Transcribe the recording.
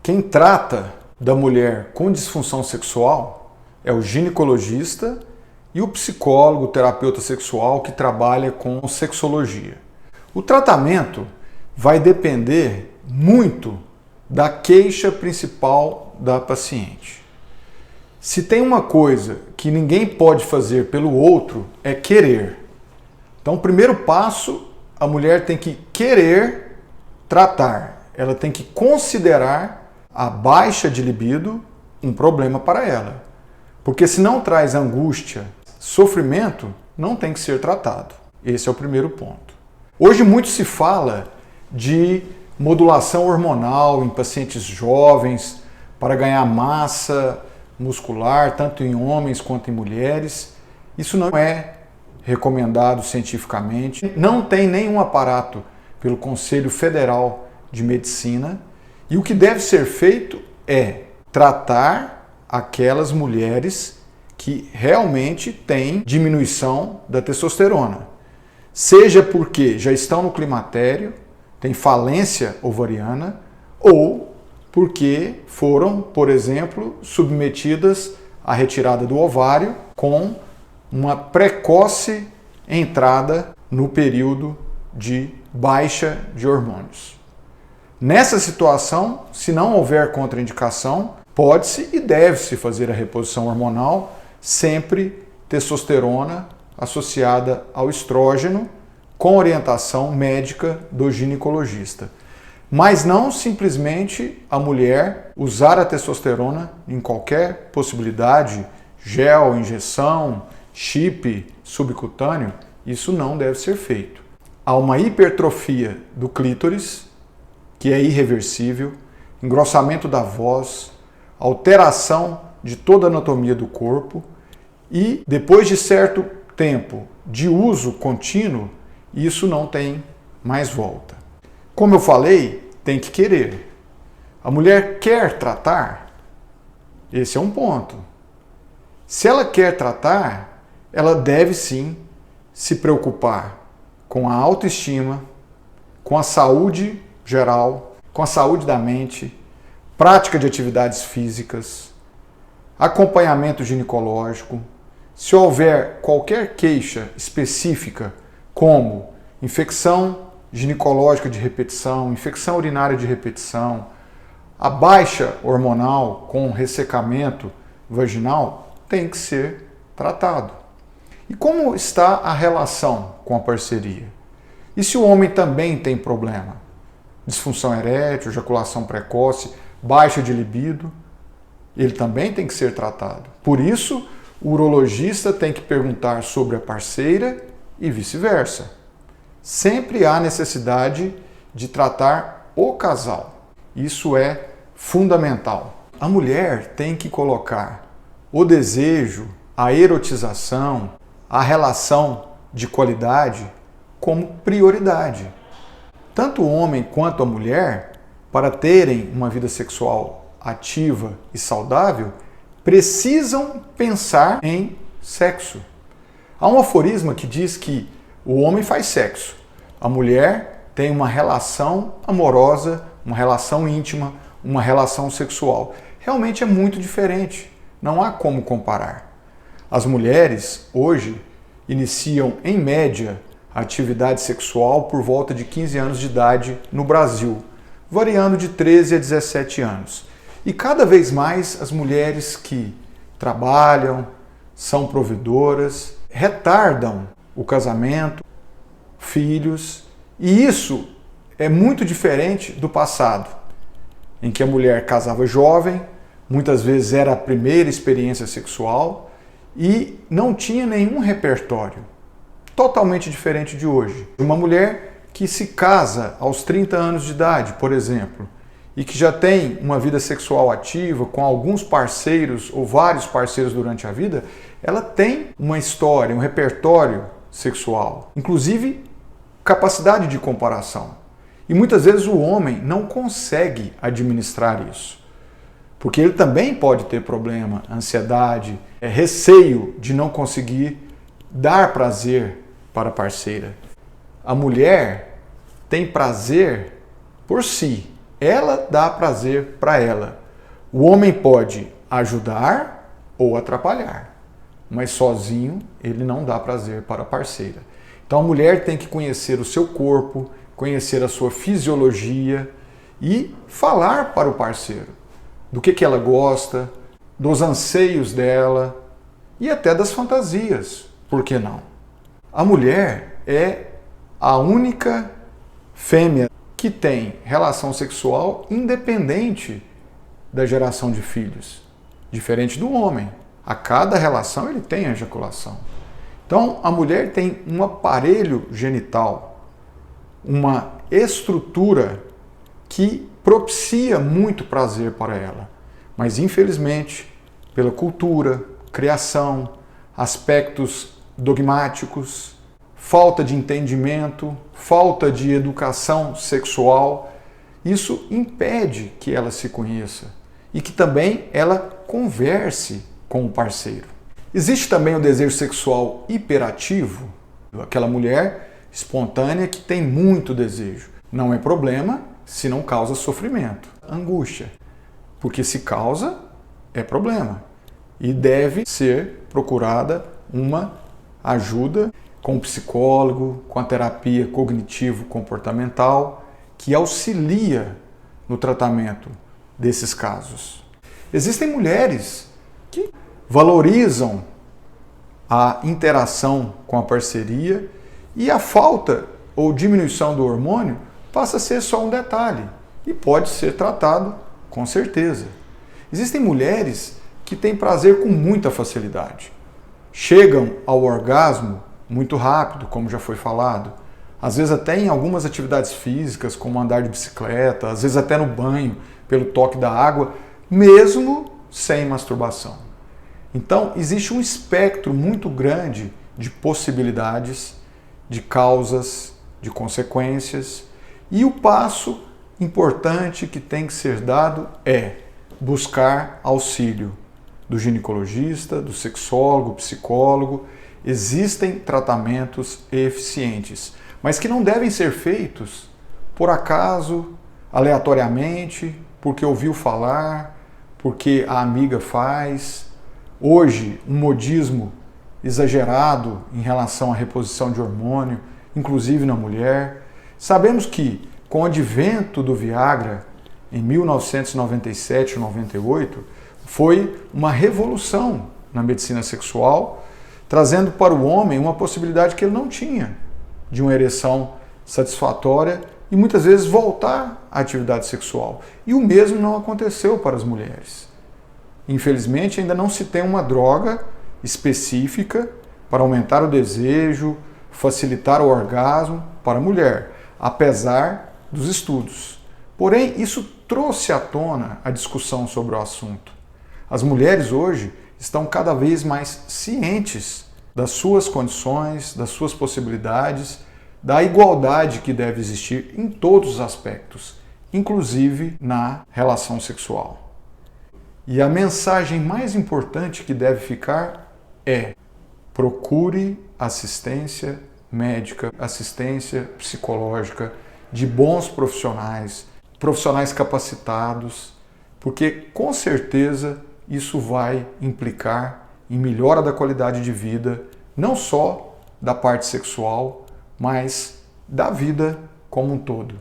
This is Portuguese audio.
Quem trata da mulher com disfunção sexual é o ginecologista e o psicólogo, o terapeuta sexual que trabalha com sexologia. O tratamento vai depender muito da queixa principal da paciente. Se tem uma coisa que ninguém pode fazer pelo outro, é querer. Então, o primeiro passo, a mulher tem que querer tratar. Ela tem que considerar a baixa de libido um problema para ela. Porque se não traz angústia, sofrimento, não tem que ser tratado. Esse é o primeiro ponto. Hoje muito se fala de modulação hormonal em pacientes jovens para ganhar massa muscular, tanto em homens quanto em mulheres. Isso não é recomendado cientificamente. Não tem nenhum aparato pelo Conselho Federal de Medicina. E o que deve ser feito é tratar aquelas mulheres que realmente têm diminuição da testosterona. Seja porque já estão no climatério, têm falência ovariana, ou porque foram, por exemplo, submetidas à retirada do ovário com uma precoce entrada no período de baixa de hormônios. Nessa situação, se não houver contraindicação, pode-se e deve-se fazer a reposição hormonal, sempre testosterona associada ao estrógeno, com orientação médica do ginecologista. Mas não simplesmente a mulher usar a testosterona em qualquer possibilidade, gel, injeção, chip subcutâneo, isso não deve ser feito. Há uma hipertrofia do clítoris, que é irreversível, engrossamento da voz, alteração de toda a anatomia do corpo e, depois de certo tempo de uso contínuo, isso não tem mais volta. Como eu falei, tem que querer. A mulher quer tratar? Esse é um ponto. Se ela quer tratar, ela deve sim se preocupar com a autoestima, com a saúde geral, com a saúde da mente, prática de atividades físicas, acompanhamento ginecológico. Se houver qualquer queixa específica, como infecção ginecológica de repetição, infecção urinária de repetição, a baixa hormonal com ressecamento vaginal, tem que ser tratado. E como está a relação com a parceria? E se o homem também tem problema? Disfunção erétil, ejaculação precoce, baixa de libido, ele também tem que ser tratado. Por isso, o urologista tem que perguntar sobre a parceira e vice-versa. Sempre há necessidade de tratar o casal. Isso é fundamental. A mulher tem que colocar o desejo, a erotização, a relação de qualidade como prioridade. Tanto o homem quanto a mulher, para terem uma vida sexual ativa e saudável, precisam pensar em sexo. Há um aforisma que diz que o homem faz sexo, a mulher tem uma relação amorosa, uma relação íntima, uma relação sexual. Realmente é muito diferente, não há como comparar. As mulheres hoje iniciam, em média, a atividade sexual por volta de 15 anos de idade no Brasil, variando de 13 a 17 anos. E cada vez mais as mulheres que trabalham, são provedoras, retardam o casamento, filhos, e isso é muito diferente do passado, em que a mulher casava jovem, muitas vezes era a primeira experiência sexual e não tinha nenhum repertório. Totalmente diferente de hoje. Uma mulher que se casa aos 30 anos de idade, por exemplo, e que já tem uma vida sexual ativa com alguns parceiros ou vários parceiros durante a vida, ela tem uma história, um repertório sexual, inclusive capacidade de comparação. E muitas vezes o homem não consegue administrar isso, porque ele também pode ter problema, ansiedade, receio de não conseguir dar prazer para a parceira. A mulher tem prazer por si, ela dá prazer para ela. O homem pode ajudar ou atrapalhar, mas sozinho ele não dá prazer para a parceira. Então a mulher tem que conhecer o seu corpo, conhecer a sua fisiologia e falar para o parceiro do que ela gosta, dos anseios dela e até das fantasias, por que não? A mulher é a única fêmea que tem relação sexual independente da geração de filhos, diferente do homem. A cada relação ele tem ejaculação. Então a mulher tem um aparelho genital, uma estrutura que propicia muito prazer para ela. Mas infelizmente, pela cultura, criação, aspectos dogmáticos, falta de entendimento, falta de educação sexual, isso impede que ela se conheça e que também ela converse com o parceiro. Existe também o desejo sexual hiperativo, aquela mulher espontânea que tem muito desejo. Não é problema se não causa sofrimento, angústia, porque se causa, é problema. E deve ser procurada uma ajuda com o psicólogo, com a terapia cognitivo-comportamental, que auxilia no tratamento desses casos. Existem mulheres que valorizam a interação com a parceria e a falta ou diminuição do hormônio passa a ser só um detalhe e pode ser tratado com certeza. Existem mulheres que têm prazer com muita facilidade. Chegam ao orgasmo muito rápido, como já foi falado. Às vezes até em algumas atividades físicas, como andar de bicicleta, às vezes até no banho, pelo toque da água, mesmo sem masturbação. Então, existe um espectro muito grande de possibilidades, de causas, de consequências, e o passo importante que tem que ser dado é buscar auxílio do ginecologista, do sexólogo, psicólogo. Existem tratamentos eficientes, mas que não devem ser feitos por acaso, aleatoriamente, porque ouviu falar, porque a amiga faz. Hoje, um modismo exagerado em relação à reposição de hormônio, inclusive na mulher. Sabemos que, com o advento do Viagra, em 1997 e 98, foi uma revolução na medicina sexual, trazendo para o homem uma possibilidade que ele não tinha, de uma ereção satisfatória e muitas vezes voltar à atividade sexual. E o mesmo não aconteceu para as mulheres. Infelizmente, ainda não se tem uma droga específica para aumentar o desejo, facilitar o orgasmo para a mulher, apesar dos estudos. Porém, isso trouxe à tona a discussão sobre o assunto. As mulheres hoje estão cada vez mais cientes das suas condições, das suas possibilidades, da igualdade que deve existir em todos os aspectos, inclusive na relação sexual. E a mensagem mais importante que deve ficar é: procure assistência médica, assistência psicológica de bons profissionais, profissionais capacitados, porque com certeza isso vai implicar em melhora da qualidade de vida, não só da parte sexual, mas da vida como um todo.